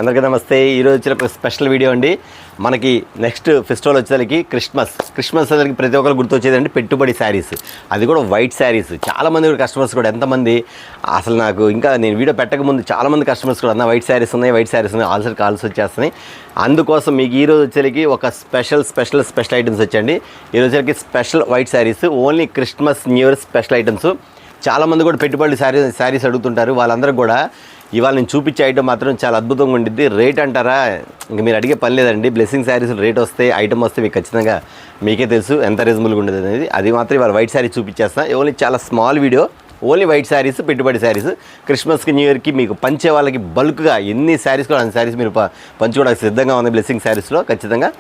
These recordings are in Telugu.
అందరికీ నమస్తే. ఈరోజు వచ్చిన ఒక స్పెషల్ వీడియో అండి. మనకి నెక్స్ట్ ఫెస్టివల్ వచ్చేసరికి క్రిస్మస్ వచ్చేసరికి ప్రతి ఒక్కరు గుర్తొచ్చేదండి పెట్టుబడి శారీస్, అది కూడా వైట్ శారీస్. చాలామంది కూడా కస్టమర్స్ కూడా ఎంతమంది అసలు నాకు ఇంకా నేను వీడియో పెట్టకముందు చాలామంది కస్టమర్స్ కూడా అన్న వైట్ శారీస్ ఉన్నాయి ఆల్సర్ కాల్స్ వచ్చేస్తున్నాయి. అందుకోసం మీకు ఈరోజు వచ్చేసరికి ఒక స్పెషల్ ఐటమ్స్ వచ్చండి. ఈరోజు వచ్చేసరికి special white saris, only Christmas new year special items. చాలామంది కూడా పెట్టుబడి శారీస్ అడుగుతుంటారు. వాళ్ళందరూ కూడా ఇవాళ నేను చూపించే ఐటమ్ మాత్రం చాలా అద్భుతంగా ఉండిద్ది. రేట్ అంటారా, ఇంక మీరు అడిగే పని లేదండి. బ్లెస్సింగ్ శారీస్ రేట్ వస్తే ఐటమ్ వస్తే మీకు ఖచ్చితంగా మీకే తెలుసు ఎంత రీజనబుల్గా ఉండేది అనేది. అది మాత్రం ఇవాళ వైట్ శారీ చూపించేస్తాను. ఓన్లీ చాలా small video, only white saris, పెట్టుబడి శారీస్. క్రిస్మస్కి న్యూ ఇయర్కి మీకు పంచే వాళ్ళకి బల్క్గా ఎన్ని శారీస్ కూడా అన్ని శారీస్ మీరు పంచుకోవడానికి సిద్ధంగా ఉంది బ్లెస్సింగ్ శారీస్లో. ఖచ్చితంగా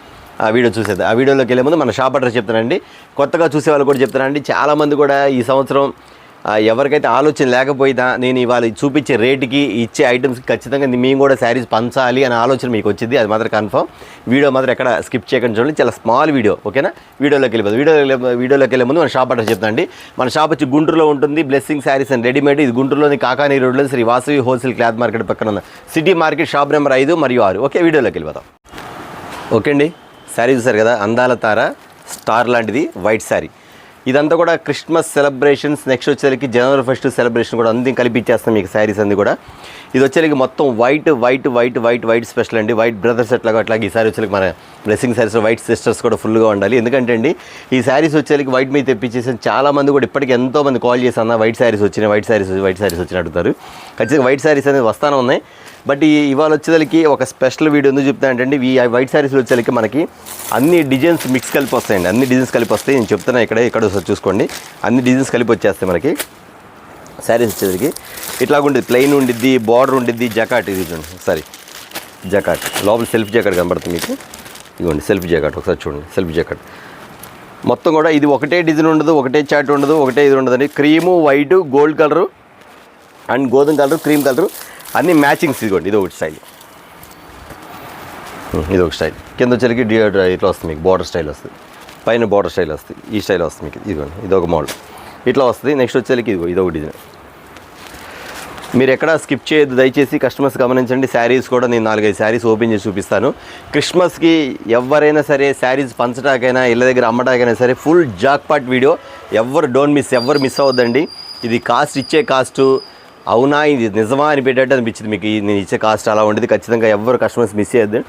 ఆ వీడియో చూసేది. ఆ వీడియోలోకి వెళ్ళే ముందు మన షాప్ అడ్రస్ చెప్తానండి. కొత్తగా చూసే వాళ్ళు కూడా చెప్తానండి. చాలామంది కూడా ఈ సంవత్సరం ఎవరికైతే ఆలోచన లేకపోయినా నేను ఇవాళ చూపించే రేటుకి ఇచ్చే ఐటమ్స్కి ఖచ్చితంగా మేము కూడా శారీస్ పంచాలి అనే ఆలోచన మీకు వచ్చింది. అది మాత్రం కన్ఫర్మ్. వీడియో మాత్రం ఎక్కడ స్కిప్ చేయకుండా చూడండి. చాలా స్మాల్ వీడియో, ఓకేనా? వీడియోలోకి వెళ్ళే ముందు మన షాప్ అడ్రస్ చెప్తానండి. మన షాప్ వచ్చి గుంటూరులో ఉంటుంది. Blessing saris and readymade. ఇది గుంటూరులోని కాకానీ రోడ్లో Shri Vasavi wholesale cloth market పక్కన ఉన్న సిటీ మార్కెట్, షాప్ నెంబర్ 5 మరియు 6. ఓకే, వీడియోలోకి వెళ్ళిపోతాం. ఓకే అండి, శారీ చూసారు కదా, అందాల తార స్టార్ లాంటిది వైట్ శారీ. ఇదంతా కూడా క్రిస్మస్ సెలబ్రేషన్స్. నెక్స్ట్ వచ్చేసరికి జనవరి 1 సెలబ్రేషన్ కూడా అన్ని కలిపి ఇచ్చేస్తాం మీకు శారీస్ అన్ని కూడా. ఇది వచ్చేసరికి మొత్తం వైట్ స్పెషల్ అండి. వైట్ బ్రదర్స్ అట్లాగే ఈ శారీ వచ్చేసరికి మన బ్లెస్సింగ్ శారీస్ వైట్ సిస్టర్స్ కూడా ఫుల్గా ఉండాలి. ఎందుకంటే అండి ఈ శారీస్ వచ్చేసరికి వైట్ మీద తెప్పించేసి చాలామంది కూడా ఇప్పటికీ ఎంతోమంది కాల్ చేసి అన్న వైట్ శారీస్ వచ్చిన అడుగుతారు. ఖచ్చితంగా వైట్ శారీస్ అనేది వస్తానే ఉన్నాయి. బట్ ఇవాళ వచ్చేసరికి ఒక స్పెషల్ వీడియో ఎందుకు చెప్తానంటే ఈ వైట్ శారీస్లో వచ్చేసరికి మనకి అన్ని డిజైన్స్ మిక్స్ కలిపి వస్తాయండి. అన్ని డిజైన్స్ కలిపి వస్తాయి. నేను చెప్తున్నా ఇక్కడ ఒకసారి చూసుకోండి. అన్ని డిజైన్స్ కలిపి వచ్చేస్తాయి మనకి. శారీస్ వచ్చేసరికి ఇట్లాగుండిద్ది, ప్లెయిన్ ఉండిద్ది, బార్డర్ ఉండిద్ది, జకాట్. ఇది చూడండి ఒకసారి, జకాట్ లోపల సెల్ఫ్ జాకెట్ కనబడుతుంది మీకు. ఇదిగోండి సెల్ఫ్ జాకెట్, ఒకసారి చూడండి సెల్ఫ్ జాకెట్. మొత్తం కూడా ఇది ఒకటే డిజైన్ ఉండదు, ఒకటే చాట్ ఉండదు, ఒకటే ఇది ఉండదండి. Cream, white, gold colour and గోధుమ కలరు, క్రీమ్ కలరు అన్ని మ్యాచింగ్స్. ఇదిగోండి ఇది ఒకటి స్టైల్, ఇది ఒక స్టైల్. కింద వచ్చరికి ఇట్లా వస్తుంది మీకు, బార్డర్ స్టైల్ వస్తుంది. పైన బార్డర్ స్టైల్ వస్తుంది, ఈ స్టైల్ వస్తుంది మీకు. ఇదిగోండి ఇది ఒక మోడల్ ఇట్లా వస్తుంది. నెక్స్ట్ వచ్చేసరికి ఇది ఒక డిజైన్. మీరు ఎక్కడ స్కిప్ చేయొద్దు దయచేసి, కస్టమర్స్ గమనించండి. శారీస్ కూడా నేను 4-5 శారీస్ ఓపెన్ చేసి చూపిస్తాను. క్రిస్మస్కి ఎవరైనా సరే శారీస్ పంచడాకైనా ఇళ్ళ దగ్గర అమ్మడాకైనా సరే ఫుల్ జాక్పాట్ వీడియో. ఎవరు మిస్ అవ్వద్దండి. ఇది ఇచ్చే కాస్ట్ అవునా, ఇది నిజమా అని పెట్టేట్టు అనిపించింది మీకు. నేను ఇచ్చే కాస్ట్ అలా ఉండేది. ఖచ్చితంగా ఎవరు కస్టమర్స్ మిస్ చేయొద్దు.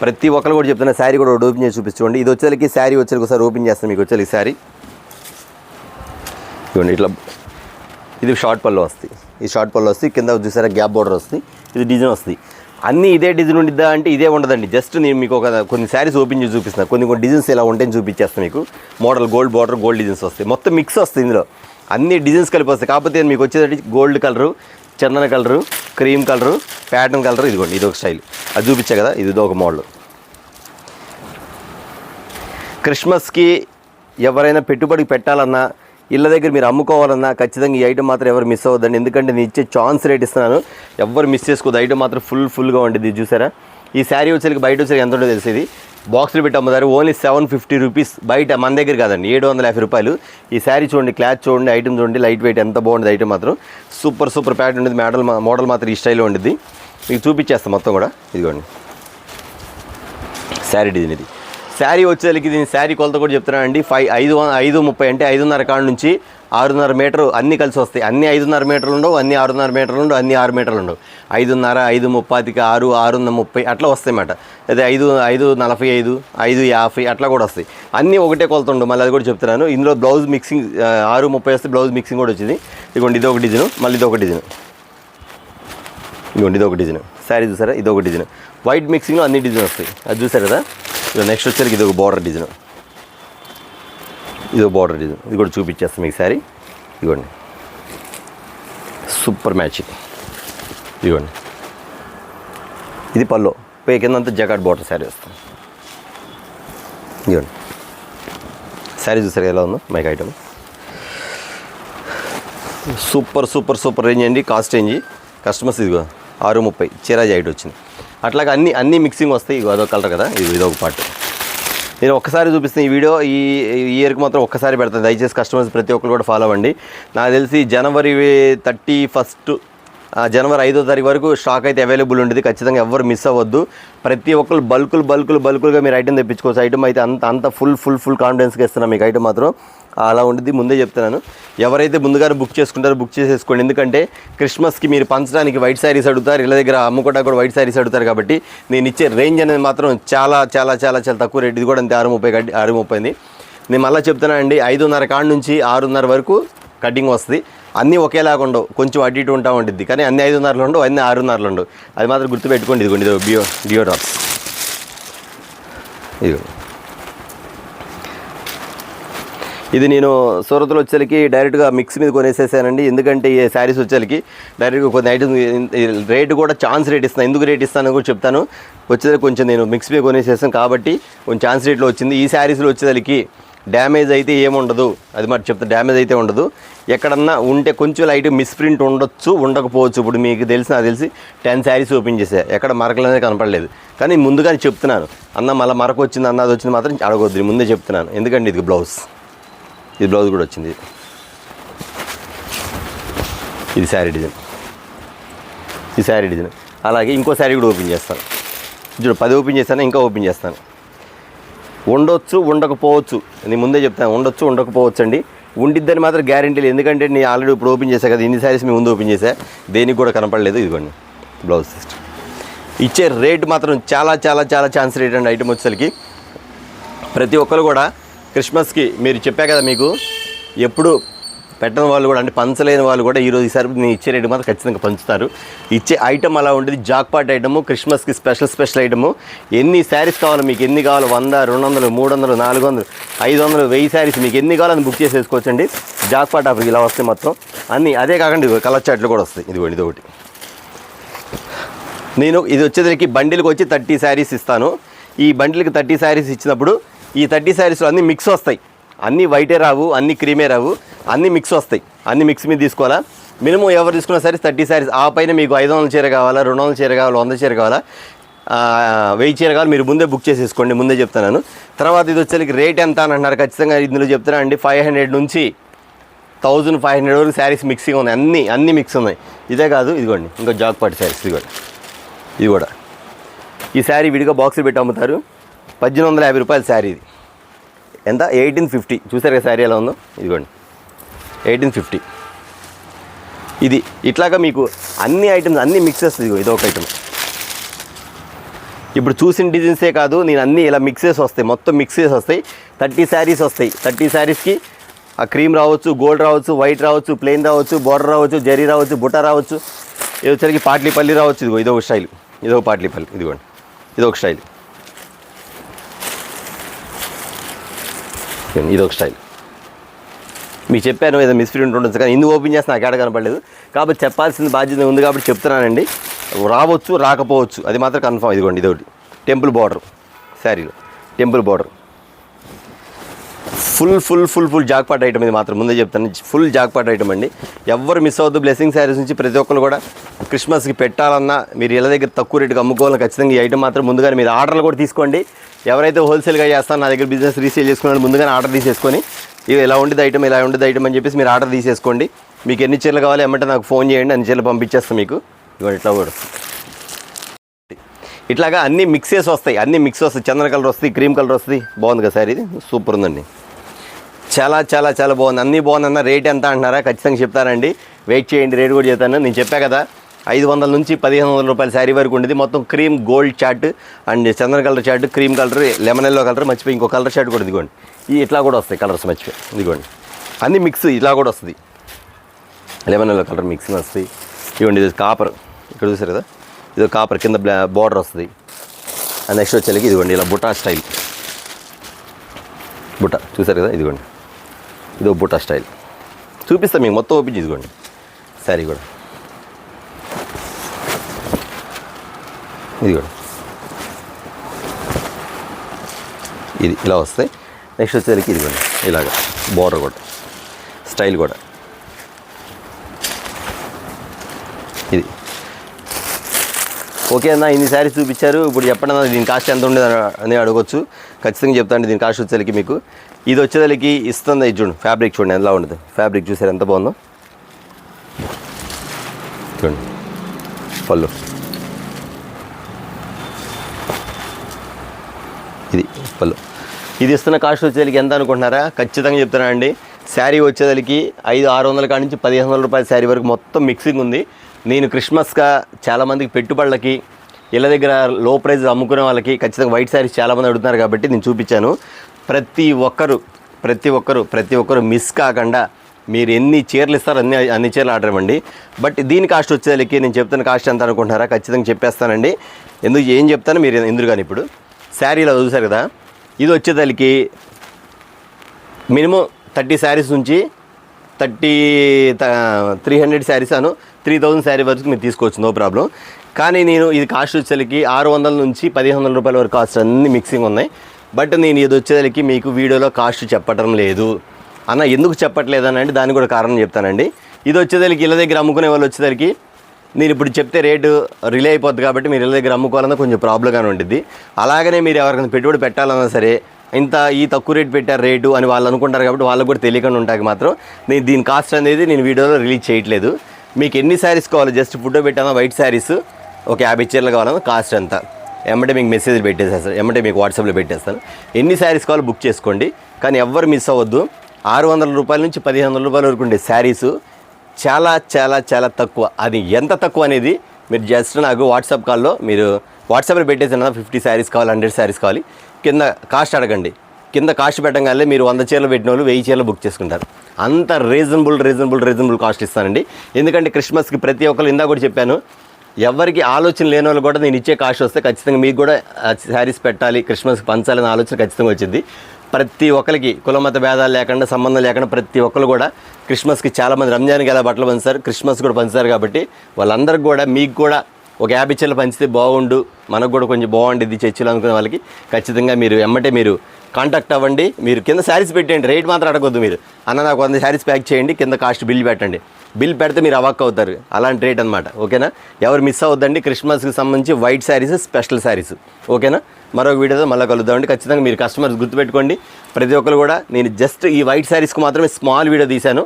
ప్రతి ఒక్కరు కూడా చెప్తున్నా. శారీ కూడా ఓపెన్ చేసి చూపించుకోండి. ఇది వచ్చేసరికి శారీ ఒకసారి ఓపెన్ చేస్తాను మీకు. వచ్చేసరికి శారీ ఇవ్వండి ఇట్లా. ఇది షార్ట్ పళ్ళు వస్తుంది. ఈ షార్ట్ పళ్ళు వస్తుంది. కింద చూసారా గ్యాప్ బోర్డర్ వస్తుంది. ఇది డిజైన్ వస్తుంది. అన్నీ ఇదే డిజైన్ ఉండిద్దా అంటే ఇదే ఉండదండి. జస్ట్ నేను మీకు కొన్ని శారీస్ ఓపెన్ చేసి చూపిస్తాను. కొన్ని డిజైన్స్ ఇలా ఉంటాయని చూపించేస్తాను మీకు. Model gold border, gold designs వస్తాయి. మొత్తం మిక్స్ వస్తుంది ఇందులో. అన్ని డిజైన్స్ కలిపి వస్తాయి. కాకపోతే మీకు వచ్చేసరికి గోల్డ్ కలరు, చందన colour, cream colour, pattern colour. ఇదిగోండి ఇది ఒక స్టైల్. అది చూపించా కదా, ఇది ఒక మోడల్. క్రిస్మస్కి ఎవరైనా పెట్టుబడి పెట్టాలన్నా, ఇళ్ళ దగ్గర మీరు అమ్ముకోవాలన్నా ఖచ్చితంగా ఈ ఐటమ్ మాత్రం ఎవరు మిస్ అవ్వద్దండి. ఎందుకంటే నేను ఇచ్చే ఛాన్స్ రేట్ ఇస్తున్నాను. ఎవరు మిస్ చేసుకోవద్దు. ఐటమ్ మాత్రం ఫుల్గా ఉండేది. చూసారా, ఈ శారీ వచ్చేసరికి బయట వచ్చేసరికి ఎంత ఉండో తెలిసేది. బాక్స్లో పెట్టి అమ్ముతారు. Only 750 rupees. బయట మన దగ్గర కాదండి, 750 రూపాయలు. ఈ శారీ చూడండి, క్లాత్ చూడండి, ఐటమ్ చూడండి, లైట్ వెయిట్ ఎంత బాగుంటుంది. ఐటమ్ మాత్రం సూపర్ ప్యాటర్న్ ఉండేది. మోడల్ మాత్రం ఈ స్టైల్లో ఉండేది. మీకు చూపించేస్తాం మొత్తం కూడా. ఇదిగోండి శారీ డిజైన్. ఇది శారీ వచ్చేసరికి దీని శారీ కొలత కూడా చెప్తున్నానండి. 5:30 అంటే 5:30 కాడ నుంచి 6:30 మీటరు అన్నీ కలిసి వస్తాయి. అన్నీ 5:30 మీటర్లు ఉండవు, అన్నీ 6:30 మీటర్లు ఉండవు, అన్నీ 6 మీటర్లు ఉండవు. 5:30, 5:30, 6, 6:30 అట్లా వస్తాయి అన్నమాట. అదే 5:45, 5:50 అట్లా కూడా వస్తాయి. అన్నీ ఒకటే కొలత ఉండవు. మళ్ళీ అది కూడా చెప్తున్నాను. ఇందులో బ్లౌజ్ మిక్సింగ్ 6:30 వస్తే బ్లౌజ్ మిక్సింగ్ కూడా వచ్చింది. ఇదిగోండి ఇది ఒక డిజైన్, మళ్ళీ ఇది ఒక డిజైన్. ఇదిగోండి ఇది ఒక డిజైన్. శారీ చూసారా, ఇది ఒక డిజైన్. వైట్ మిక్సింగ్లో అన్ని డిజైన్ వస్తాయి. అది చూసారు కదా. నెక్స్ట్ వచ్చేసరికి ఇది ఒక బార్డర్ డిజైన్. ఇది ఒక బార్డర్ డిజైన్. ఇది కూడా చూపించేస్తాం మీకు శారీ. ఇదిగోండి సూపర్ మ్యాచింగ్. ఇదిగోండి ఇది పల్లో, పై కిందంతా జకాట్ బార్డర్ శారీ వస్తుంది. ఇదిగోండి శారీ చూసారు ఎలా ఉందో మైక్ ఐటమ్. సూపర్ రేంజ్ అండి. కాస్ట్ రేంజ్ కస్టమర్స్ ఇదిగో 6:30 చీరాజ్ ఐట్ వచ్చింది. అట్లాగే అన్ని మిక్సింగ్ వస్తాయి. ఇగో అదొక కలర్ కదా, ఇదొక పార్ట్. నేను ఒక్కసారి చూపిస్తాను ఈ వీడియో. ఈ ఇయర్కి మాత్రం ఒక్కసారి పెడతాను. దయచేసి కస్టమర్స్ ప్రతి ఒక్కరు కూడా ఫాలో అవ్వండి. నాకు తెలిసి జనవరి 31 జనవరి 5వ తారీఖు వరకు స్టాక్ అయితే అవైలబుల్ ఉండేది. ఖచ్చితంగా ఎవరు మిస్ అవ్వద్దు. ప్రతి ఒక్కరు బల్కులుగా మీరు ఐటమ్ తెప్పించుకోవచ్చు. ఐటమ్ అయితే అంత ఫుల్ కాన్ఫిడెన్స్గా ఇస్తున్నాను మీకు. ఐటమ్ మాత్రం అలా ఉండేది, ముందే చెప్తున్నాను. ఎవరైతే ముందుగానే బుక్ చేసుకుంటారో బుక్ చేసేసుకోండి. ఎందుకంటే క్రిస్మస్కి మీరు పంచడానికి వైట్ శారీస్ అడుగుతారు, ఇళ్ళ దగ్గర అమ్ముకోవడానికి కూడా వైట్ శారీస్ అడుగుతారు. కాబట్టి నేను ఇచ్చే రేంజ్ అనేది మాత్రం చాలా తక్కువ రేట్. ఇది కూడా అంతే 630 నేను మళ్ళీ చెప్తున్నానండి. 5:30 కాడ నుంచి 6:30 వరకు కటింగ్ వస్తుంది. అన్నీ ఒకేలాగా ఉండవు, కొంచెం అటు ఇటు ఉంటా ఉంటుంది. కానీ అన్నీ 5:30లో ఉండవు, అన్నీ 6:30లో ఉండవు. అది మాత్రం గుర్తుపెట్టుకోండి. ఇదిగోండి, ఇది డియో డ్రాప్స్. ఇది నేను సూరత్లో వచ్చేసరికి డైరెక్ట్గా మిక్స్ మీద కొనేసేసానండి. ఎందుకంటే ఈ శారీస్ వచ్చేసరికి డైరెక్ట్గా కొన్ని ఐటమ్స్ రేటు కూడా ఛాన్స్ రేట్ ఇస్తాను. ఎందుకు రేట్ ఇస్తాను కూడా చెప్తాను. వచ్చేసరికి కొంచెం నేను మిక్స్ మీద కొనేసేసాను కాబట్టి కొంచెం ఛాన్స్ రేట్లో వచ్చింది. ఈ శారీస్లో వచ్చేసరికి డ్యామేజ్ అయితే ఏముండదు, అది మరి చెప్తా. డ్యామేజ్ అయితే ఉండదు. ఎక్కడన్నా ఉంటే కొంచెం లైట్ మిస్ప్రింట్ ఉండొచ్చు, ఉండకపోవచ్చు. ఇప్పుడు మీకు నాకు తెలిసి 10 శారీస్ ఓపెన్ చేశాను, ఎక్కడ మరకలు అనేది కనపడలేదు. కానీ ముందుగానే చెప్తున్నాను, అన్న మళ్ళీ మరక వచ్చింది, అన్నది వచ్చింది మాత్రం అడగొద్దు, ముందే చెప్తున్నాను. ఎందుకంటే ఇది బ్లౌజ్ కూడా వచ్చింది. ఇది శారీ డిజైన్. అలాగే ఇంకో శారీ కూడా ఓపెన్ చేస్తాను. చూడు 10 ఓపెన్ చేస్తాను, ఇంకా ఓపెన్ చేస్తాను. ఉండొచ్చు, ఉండకపోవచ్చు. నేను ముందే చెప్తాను, ఉండొచ్చు, ఉండకపోవచ్చు అండి. ఉండిద్దని మాత్రం గ్యారెంటీ లేదు. ఎందుకంటే నేను ఆల్రెడీ ఇప్పుడు ఓపెన్ చేశాను కదా, ఇన్ని శారీస్ మీ ముందు ఓపెన్ చేశా, దేనికి కూడా కనపడలేదు. ఇదిగోండి బ్లౌజ్ సిస్టమ్. ఇచ్చే రేట్ మాత్రం చాలా ఛాన్స్ రేట్ అండి. ఐటమ్ వచ్చేసరికి ప్రతి ఒక్కరు కూడా క్రిస్మస్కి మీరు చెప్పా కదా, మీకు ఎప్పుడు పెట్టని వాళ్ళు కూడా, అంటే పంచలేని వాళ్ళు కూడా ఈసారి నేను ఇచ్చే రేటు మాత్రం ఖచ్చితంగా పంచుతారు. ఇచ్చే ఐటమ్ అలా ఉండేది. జాక్పాట్ ఐటము, క్రిస్మస్కి స్పెషల్ ఐటము. ఎన్ని శారీస్ కావాలో మీకు, ఎన్ని కావాలో 100, 200, 300, 400, 500, 1000 శారీస్ మీకు ఎన్ని కావాలో అని బుక్ చేసేసుకోవచ్చండి. జాక్పాట్ ఆఫర్ ఇలా వస్తాయి మొత్తం అన్నీ. అదే కాకుండా కలర్ చాట్లు కూడా వస్తాయి. ఇదిగోండి, ఇదొకటి. నేను ఇది వచ్చేసరికి బండిల్కి వచ్చి 30 శారీస్ ఇస్తాను. ఈ బండిల్కి 30 శారీస్ ఇచ్చినప్పుడు ఈ 30 శారీస్లో అన్నీ మిక్స్ వస్తాయి. అన్నీ వైటే రావు, అన్నీ క్రీమే రావు, అన్నీ మిక్స్ వస్తాయి. అన్నీ మిక్స్ మీద తీసుకోవాలా. మినిమం ఎవరు తీసుకున్నా సరే 30 శారీస్. ఆ పైన మీకు 500 చీర కావాలా, 200 చీర కావాలా, 100 చీర కావాలా, 1000 చీర కావాలి, మీరు ముందే బుక్ చేసేసుకోండి. ముందే చెప్తున్నాను. తర్వాత ఇది వచ్చేసరికి రేట్ ఎంత అని అంటున్నారు. ఖచ్చితంగా ఇందులో చెప్తున్నా అండి, 500 నుంచి 1500 వరకు శారీస్ మిక్సింగ్ ఉన్నాయి. అన్నీ మిక్స్ ఉన్నాయి. ఇదే కాదు, ఇదిగోండి ఇంకో జాక్పాట్ శారీస్. ఇది కూడా ఈ శారీ విడిగా బాక్సులు పెట్టి అమ్ముతారు. 1850 రూపాయల శారీ. ఇది ఎంత? 1850. చూసారు కదా శారీ ఎలా ఉందో. ఇదిగోండి 1850. ఇది ఇట్లాగా మీకు అన్ని ఐటమ్స్ అన్నీ మిక్స్ వస్తుంది. ఇదొక ఐటమ్. ఇప్పుడు చూసిన డిజైన్సే కాదు, నేను అన్నీ ఇలా మిక్సెస్ వస్తాయి, మొత్తం మిక్సెస్ వస్తాయి. 30 శారీస్ వస్తాయి. 30 శారీస్కి ఆ క్రీమ్ రావచ్చు, గోల్డ్ రావచ్చు, వైట్ రావచ్చు, ప్లెయిన్ రావచ్చు, బోర్డర్ రావచ్చు, జరీ రావచ్చు, బుట్ట రావచ్చు. ఇది వచ్చరికి పాట్లీపల్లి రావచ్చు. ఇదొక స్టైల్, ఇదొక పాట్లీపల్లి. ఇదిగోండి ఇదొక స్టైల్, ఇదొక స్టైల్. మీకు చెప్పాను ఏదో మిస్ప్రింట్ ఉండొచ్చు, కానీ ఎందుకు ఓపెన్ చేస్తే నాకు ఎక్కడ కనపడలేదు. కాబట్టి చెప్పాల్సిన బాధ్యత ఉంది కాబట్టి చెప్తున్నానండి. రావచ్చు, రాకపోవచ్చు, అది మాత్రం కన్ఫర్మ్. ఇదిగోండి ఇదొకటి టెంపుల్ బార్డర్ శారీలో, temple border full jackpot item. ఇది మాత్రం ముందే చెప్తాను, ఫుల్ జాక్పాట్ ఐటమ్ అండి. ఎవరు మిస్ అవ్వద్దు. బ్లెస్సింగ్ శారీస్ నుంచి ప్రతి ఒక్కరు కూడా క్రిస్మస్కి పెట్టాలన్నా, మీరు ఇళ్ళ దగ్గర తక్కువ రేటుకి అమ్ముకోవాలని ఖచ్చితంగా ఈ ఐటమ్ మాత్రం ముందుగానే మీరు ఆర్డర్లు కూడా తీసుకోండి. ఎవరైతే హోల్సేల్గా చేస్తారో, నా దగ్గర బిజినెస్ రీసేల్ చేసుకున్నారో ముందుగానే ఆర్డర్ తీసేసుకొని, ఇది ఇలా ఉండేది ఐటమ్, ఇలా ఉండేది ఐటమ్ అని చెప్పేసి మీరు ఆర్డర్ తీసేసుకోండి. మీకు ఎన్ని చీరలు కావాలి ఏమంటే నాకు ఫోన్ చేయండి, అన్ని చీరలు పంపించేస్తాను మీకు. ఇవ్వండి ఇట్లా కూడా ఇట్లాగా అన్నీ మిక్సెస్ వస్తాయి. చందన కలర్ వస్తుంది, క్రీమ్ కలర్ వస్తుంది. బాగుంది కదా సార్, ఇది సూపర్ ఉందండి. చాలా బాగుంది. అన్నీ బాగుందన్న. రేట్ ఎంత అంటున్నారా? ఖచ్చితంగా చెప్తానండి. వెయిట్ చేయండి, రేట్ కూడా చెప్తాను. నేను చెప్పా కదా, 500 నుంచి 1500 రూపాయల శారీ వరకు ఉండేది. మొత్తం క్రీమ్ గోల్డ్ చాట్ అండ్ చందన కలర్ చాట్, cream colour, lemon yellow colour, మర్చిపోయి ఇంకో కలర్ చాట్ కూడా. ఇదిగోండి ఇట్లా కూడా వస్తాయి కలర్స్, మర్చిపోయి. ఇదిగోండి అన్నీ మిక్స్ ఇలా కూడా వస్తుంది. లెమన్ ఎల్లో కలర్ మిక్సింగ్ వస్తాయి. ఇవ్వండి ఇది కాపర్, ఇక్కడ చూసారు కదా, ఇది కాపర్ కింద బార్డర్ వస్తుంది. నెక్స్ట్ వచ్చేసరికి ఇదిగోండి ఇలా బుటా స్టైల్, బుట్ట చూసారు కదా, ఇదిగోండి ఇదో బుటా స్టైల్. చూపిస్తాను మీకు మొత్తం ఓపెన్ చేసుకోండి. శారీ కూడా ఇది కూడా ఇది ఇలా వస్తాయి. నెక్స్ట్ వచ్చేసరికి ఇదిగోండి ఇలాగ బార్డర్ కూడా, స్టైల్ కూడా ఇది. ఓకే అన్న, ఇన్ని శారీస్ చూపించారు, ఇప్పుడు చెప్పండి అన్న దీని కాస్ట్ ఎంత ఉండేది అని అడగొచ్చు. ఖచ్చితంగా చెప్తాను. దీని కాస్ట్ వచ్చేసరికి మీకు ఇది వచ్చేసరికి ఇస్తుంది. ఇది చూడండి ఫ్యాబ్రిక్, చూడండి ఎలా ఉండదు ఫ్యాబ్రిక్. చూసారు ఎంత బాగుందో చూడండి. పళ్ళు, ఇది పళ్ళు. ఇది ఇస్తున్న కాస్ట్ వచ్చేసరికి ఎంత అనుకుంటున్నారా? ఖచ్చితంగా చెప్తున్నా అండి. శారీ వచ్చేసరికి 500-600 కాడి నుంచి 1500 రూపాయల శారీ వరకు మొత్తం మిక్సింగ్ ఉంది. నేను క్రిస్మస్గా చాలామందికి పెట్టుబడులకి ఇళ్ళ దగ్గర లో ప్రైస్ అమ్ముకునే వాళ్ళకి ఖచ్చితంగా వైట్ శారీస్ చాలామంది అడుగుతున్నారు కాబట్టి నేను చూపించాను. ప్రతి ఒక్కరు మిస్ కాకుండా మీరు ఎన్ని చీరలు ఇస్తారో అన్ని చీరలు ఆర్డర్ ఇవ్వండి. బట్ దీని కాస్ట్ వచ్చేసరికి నేను చెప్తున్న కాస్ట్ ఎంత అనుకుంటున్నారా? ఖచ్చితంగా చెప్పేస్తానండి. ఏం చెప్తాను మీరు ఎందుకు కానీ. ఇప్పుడు శారీలో చూసారు కదా, ఇది వచ్చేసరికి మినిమం 30 శారీస్ నుంచి 300 శారీస్ 3000 శారీ వరకు మీరు తీసుకోవచ్చు, నో ప్రాబ్లం. కానీ నేను ఇది కాస్ట్ వచ్చేసరికి 600 నుంచి 1500 రూపాయల వరకు కాస్ట్ అన్నీ మిక్సింగ్ ఉన్నాయి. బట్ నేను ఇది వచ్చేసరికి మీకు వీడియోలో కాస్ట్ చెప్పడం లేదు అన్న. ఎందుకు చెప్పట్లేదని అంటే దానికి కూడా కారణం చెప్తానండి. ఇది వచ్చేసరికి ఇళ్ళ దగ్గర అమ్ముకునే వాళ్ళు వచ్చేసరికి నేను ఇప్పుడు చెప్తే రేటు రిలే అయిపోద్ది కాబట్టి మీరు ఇళ్ళ దగ్గర అమ్ముకోవాలన్నా కొంచెం ప్రాబ్లంగానే ఉంటుంది. అలాగనే మీరు ఎవరికైనా పెట్టుబడి పెట్టాలన్నా సరే ఈ తక్కువ రేటు పెట్టారు రేటు అని వాళ్ళు అనుకుంటారు కాబట్టి వాళ్ళకు కూడా తెలియకుండా ఉంటాయి. మాత్రం నేను దీని కాస్ట్ అనేది నేను వీడియోలో రిలీజ్ చేయట్లేదు. మీకు ఎన్ని శారీస్ కావాలి జస్ట్ ఫోటో పెట్టాను, వైట్ శారీస్ ఒక 50 చీరలు కావాలన్నా కాస్ట్ అంతా ఎమ్మటే మీకు మెసేజ్ పెట్టేసేస్తాను, ఎమ్మటే మీకు వాట్సాప్లో పెట్టేస్తాను. ఎన్ని శారీస్ కావాలో బుక్ చేసుకోండి. కానీ ఎవ్వరు మిస్ అవ్వద్దు. 600 రూపాయల నుంచి 1500 రూపాయల వరకు ఉండే శారీసు చాలా చాలా చాలా తక్కువ. అది ఎంత తక్కువ అనేది మీరు జస్ట్ నాకు వాట్సాప్ కాల్లో మీరు వాట్సాప్లో పెట్టేసాను. 50 శారీస్ కావాలి, 100 శారీస్ కావాలి, కింద కాస్ట్ అడగండి. కింద కాస్ట్ పెట్టగానే మీరు 100 చీరలు పెట్టిన వాళ్ళు 1000 చీరలు బుక్ చేసుకుంటారు. అంత రీజనబుల్ కాస్ట్ ఇస్తానండి. ఎందుకంటే క్రిస్మస్కి ప్రతి ఒక్కరు ఇందాక కూడా చెప్పాను, ఎవరికి ఆలోచన లేని వాళ్ళు కూడా నేను ఇచ్చే కాస్ట్ వస్తే ఖచ్చితంగా మీకు కూడా శారీస్ పెట్టాలి, క్రిస్మస్కి పంచాలనే ఆలోచన ఖచ్చితంగా వచ్చింది. ప్రతి ఒక్కరికి కులమత భేదాలు లేకుండా, సంబంధం లేకుండా ప్రతి ఒక్కరు కూడా క్రిస్మస్కి చాలామంది రంజాన్కి ఎలా బట్టలు పంచుతారు, క్రిస్మస్ కూడా పంచుతారు. కాబట్టి వాళ్ళందరికీ కూడా మీకు కూడా ఒక 50 చీరలు పంచితే బాగుండు, మనకు కూడా కొంచెం బాగుండేది చర్చలు అనుకునే వాళ్ళకి ఖచ్చితంగా మీరు ఎమ్మటే మీరు కాంటాక్ట్ అవ్వండి. మీరు కింద శారీస్ పెట్టండి, రేట్ మాత్రం అడగొద్దు. మీరు అన్న నాకు 100 శారీస్ ప్యాక్ చేయండి, కింద కాస్ట్ బిల్ పెట్టండి. బిల్ పెడితే మీరు అవాక్ అవుతారు. అలాంటి రేట్ అనమాట. ఓకేనా? ఎవరు మిస్ అవ్వద్దండి. క్రిస్మస్కి సంబంధించి వైట్ శారీస్, స్పెషల్ శారీస్. ఓకేనా? మరొక వీడియోతో మళ్ళీ కలుద్దామండి. ఖచ్చితంగా మీరు కస్టమర్స్ గుర్తుపెట్టుకోండి. ప్రతి ఒక్కరు కూడా నేను జస్ట్ ఈ వైట్ శారీస్కి మాత్రమే స్మాల్ వీడియో తీశాను.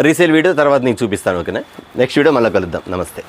రీసేల్ వీడియో తర్వాత నీకు చూపిస్తాను. ఓకేనా? నెక్స్ట్ వీడియో మళ్ళీ కలుద్దాం. నమస్తే.